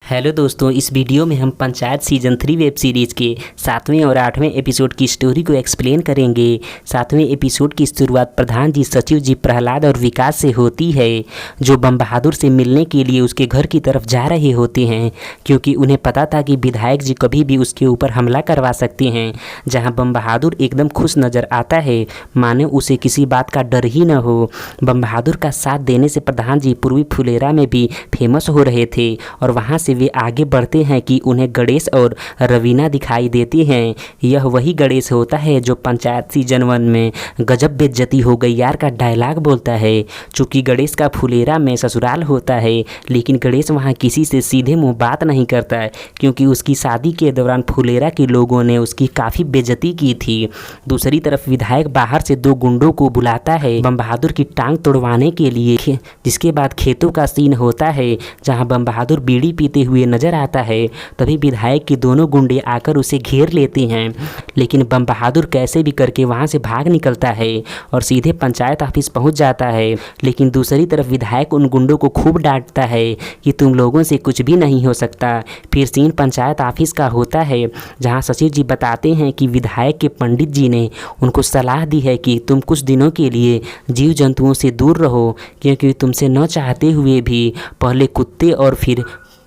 Hello दोस्तों, इस video में हम पंचायत सीजन 3 वेब सीरीज़ के 7वें और 8वें एपिसोड की स्टोरी को एक्सप्लेन करेंगे। 7वें एपिसोड की शुरुआत प्रधान जी, सचिव जी, प्रहलाद और विकास से होती है, जो बम बहादुर से मिलने के लिए उसके घर की तरफ जा रहे होते हैं, क्योंकि उन्हें पता था कि विधायक जी कभी भी उसके ऊपर हमला करवा सकते हैं। जहाँ बम बहादुर एकदम खुश नज़र आता है, माने उसे किसी बात का डर ही न हो। बम बहादुर का साथ देने से प्रधान जी पूर्वी फुलेरा में भी फेमस हो रहे थे और वहाँ से वे आगे बढ़ते हैं कि उन्हें गणेश और रवीना दिखाई देते हैं। यह वही गणेश होता है जो पंचायत सीजन 1 में गजब बेइज्जती हो गई यार का डायलॉग बोलता है। चूँकि गणेश का फुलेरा में ससुराल होता है, लेकिन गणेश वहाँ किसी से सीधे मुँह बात नहीं करता है, क्योंकि उसकी शादी के दौरान फुलेरा के लोगों ने उसकी काफ़ी बेइज्जती की थी। दूसरी तरफ विधायक बाहर से 2 गुंडों को बुलाता है बम बहादुर की टांग तोड़वाने के लिए, जिसके बाद खेतों का सीन होता है जहाँ बम बहादुर बीड़ी पीते हुए नजर आता है। तभी विधायक के दोनों गुंडे आकर उसे घेर लेते हैं, लेकिन बम बहादुर कैसे भी करके वहां से भाग निकलता है और सीधे पंचायत ऑफिस पहुंच जाता है। लेकिन दूसरी तरफ विधायक उन गुंडों को खूब डांटता है कि तुम लोगों से कुछ भी नहीं हो सकता। फिर सीन पंचायत ऑफिस का होता है, जहाँ सचिव जी बताते हैं कि विधायक के पंडित जी ने उनको सलाह दी है कि तुम कुछ दिनों के लिए जीव जंतुओं से दूर रहो, क्योंकि तुमसे न चाहते हुए भी पहले कुत्ते और फिर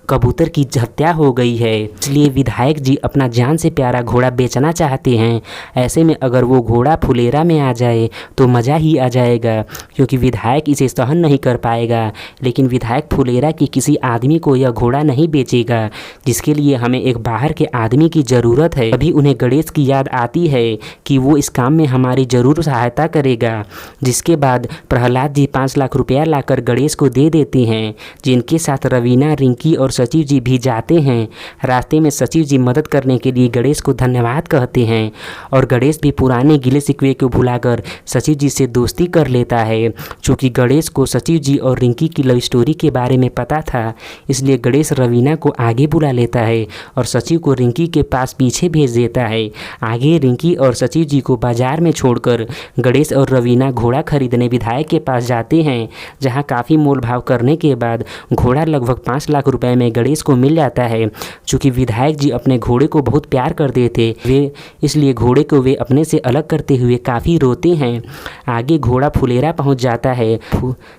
कबूतर की हत्या हो गई है। इसलिए विधायक जी अपना जान से प्यारा घोड़ा बेचना चाहते हैं। ऐसे में अगर वो घोड़ा फुलेरा में आ जाए तो मज़ा ही आ जाएगा, क्योंकि विधायक इसे सहन नहीं कर पाएगा। लेकिन विधायक फुलेरा के किसी आदमी को यह घोड़ा नहीं बेचेगा, जिसके लिए हमें एक बाहर के आदमी की ज़रूरत है। अभी उन्हें गणेश की याद आती है कि वो इस काम में हमारी ज़रूर सहायता करेगा। जिसके बाद प्रहलाद जी 5 लाख रुपया लाकर गणेश को दे देते हैं, जिनके साथ रवीना, रिंकी और सचिव जी भी जाते हैं। रास्ते में सचिव जी मदद करने के लिए गणेश को धन्यवाद कहते हैं और गणेश भी पुराने गिले शिकवे को भुलाकर सचिव जी से दोस्ती कर लेता है। चूँकि गणेश को सचिव जी और रिंकी की लव स्टोरी के बारे में पता था, इसलिए गणेश रवीना को आगे बुला लेता है और सचिव को रिंकी के पास पीछे भेज देता है। आगे रिंकी और सचिव जी को बाजार में छोड़कर गणेश और रवीना घोड़ा खरीदने विधायक के पास जाते हैं, जहाँ काफ़ी मोल भाव करने के बाद घोड़ा लगभग 5 लाख रुपए में गणेश को मिल जाता है। चूँकि विधायक जी अपने घोड़े को बहुत प्यार करते थे, वे इसलिए घोड़े को वे अपने से अलग करते हुए काफ़ी रोते हैं। आगे घोड़ा फुलेरा पहुंच जाता है,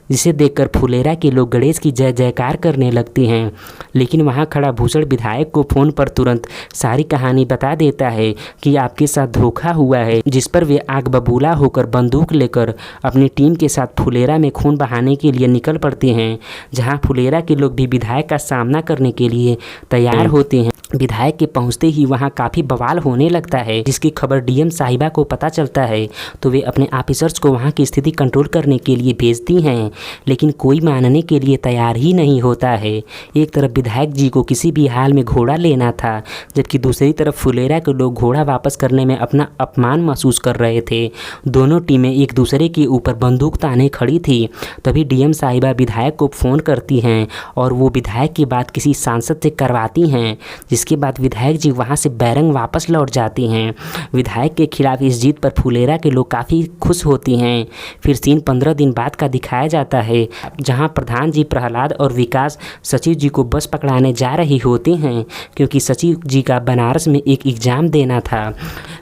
जिसे देखकर फुलेरा के लोग गणेश की जय जयकार करने लगते हैं। लेकिन वहां खड़ा भूषण विधायक को फ़ोन पर तुरंत सारी कहानी बता देता है कि आपके साथ धोखा हुआ है, जिस पर वे आग बबूला होकर बंदूक लेकर अपनी टीम के साथ फुलेरा में खून बहाने के लिए निकल पड़ते हैं, जहाँ फुलेरा के लोग भी विधायक का सामना करने के लिए तैयार होते हैं। विधायक के पहुंचते ही वहां काफ़ी बवाल होने लगता है, जिसकी खबर डीएम साहिबा को पता चलता है तो वे अपने ऑफिसर्स को वहां की स्थिति कंट्रोल करने के लिए भेजती हैं, लेकिन कोई मानने के लिए तैयार ही नहीं होता है। एक तरफ विधायक जी को किसी भी हाल में घोड़ा लेना था, जबकि दूसरी तरफ फुलेरा के लोग घोड़ा वापस करने में अपना अपमान महसूस कर रहे थे। दोनों टीमें एक दूसरे के ऊपर बंदूक ताने खड़ी थी। तभी डीएम साहिबा विधायक को फ़ोन करती हैं और वो विधायक की बात किसी सांसद से करवाती हैं, जिसके बाद विधायक जी वहां से बैरंग वापस लौट जाते हैं। विधायक के खिलाफ इस जीत पर फुलेरा के लोग काफ़ी खुश होते हैं। फिर सीन 15 दिन बाद का दिखाया जाता है, जहां प्रधान जी, प्रहलाद और विकास सचिव जी को बस पकड़ाने जा रहे होते हैं, क्योंकि सचिव जी का बनारस में एक एग्ज़ाम देना था।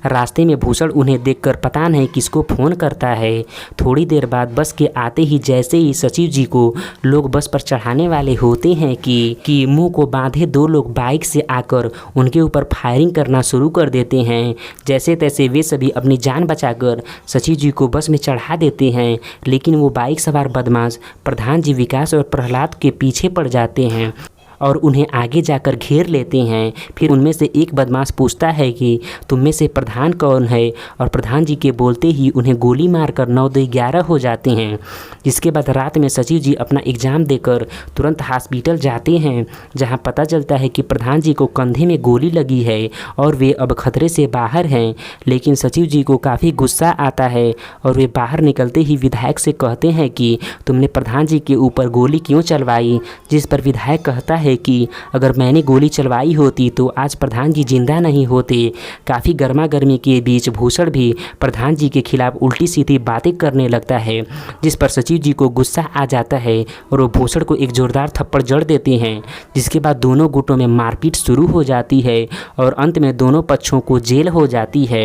रास्ते में भूषण उन्हें देखकर पता नहीं किसको फ़ोन करता है। थोड़ी देर बाद बस के आते ही जैसे ही सचिव जी को लोग बस पर चढ़ाने वाले होते हैं कि मुंह को बांधे 2 लोग बाइक से आकर उनके ऊपर फायरिंग करना शुरू कर देते हैं। जैसे तैसे वे सभी अपनी जान बचाकर सचिव जी को बस में चढ़ा देते हैं, लेकिन वो बाइक सवार बदमाश प्रधान जी, विकास और प्रहलाद के पीछे पड़ जाते हैं और उन्हें आगे जाकर घेर लेते हैं। फिर उनमें से एक बदमाश पूछता है कि तुम में से प्रधान कौन है, और प्रधान जी के बोलते ही उन्हें गोली मारकर 9-11 हो जाते हैं। जिसके बाद रात में सचिव जी अपना एग्ज़ाम देकर तुरंत हॉस्पिटल जाते हैं, जहां पता चलता है कि प्रधान जी को कंधे में गोली लगी है और वे अब खतरे से बाहर हैं। लेकिन सचिव जी को काफ़ी गुस्सा आता है और वे बाहर निकलते ही विधायक से कहते हैं कि तुमने प्रधान जी के ऊपर गोली क्यों चलवाई, जिस पर विधायक कहता है है कि अगर मैंने गोली चलवाई होती तो आज प्रधान जी जिंदा नहीं होते। काफ़ी गर्मा गर्मी के बीच भूषण भी प्रधान जी के खिलाफ उल्टी सीधी बातें करने लगता है, जिस पर सचिव जी को गुस्सा आ जाता है और वो भूषण को एक जोरदार थप्पड़ जड़ देते हैं, जिसके बाद दोनों गुटों में मारपीट शुरू हो जाती है और अंत में दोनों पक्षों को जेल हो जाती है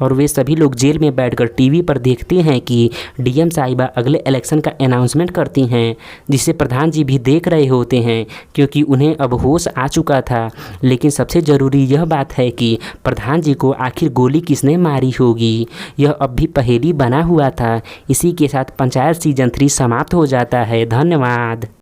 और वे सभी लोग जेल में बैठकर टीवी पर देखते हैं कि डीएम साहिबा अगले इलेक्शन का अनाउंसमेंट करती हैं, जिसे प्रधान जी भी देख रहे होते हैं क्योंकि उन्हें अब होश आ चुका था। लेकिन सबसे ज़रूरी यह बात है कि प्रधान जी को आखिर गोली किसने मारी होगी, यह अब भी पहेली बना हुआ था। इसी के साथ पंचायत सीजन 3 समाप्त हो जाता है। धन्यवाद।